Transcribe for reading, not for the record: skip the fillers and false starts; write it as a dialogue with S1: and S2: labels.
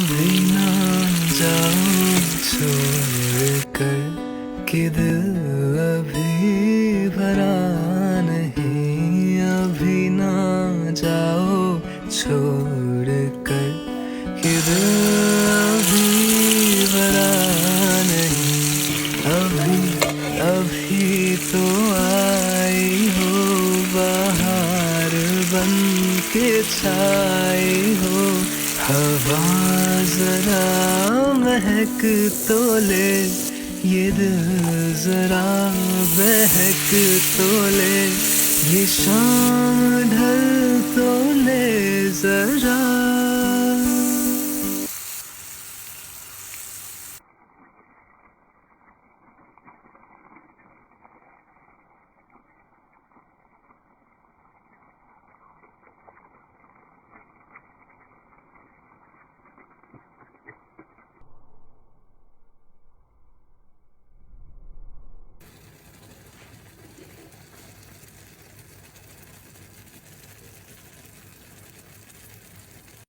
S1: अभी ना जाओ छोड़ कर कि दिल अभी भरा नहीं। अभी ना जाओ छोड़ कर कि दिल अभी भरा नहीं। अभी अभी तो आई हो बाहर बन के छाई हो। हवा जरा महक तो ले, ये दिल जरा बहक तो ले। ये शाम ढल तो ले जरा।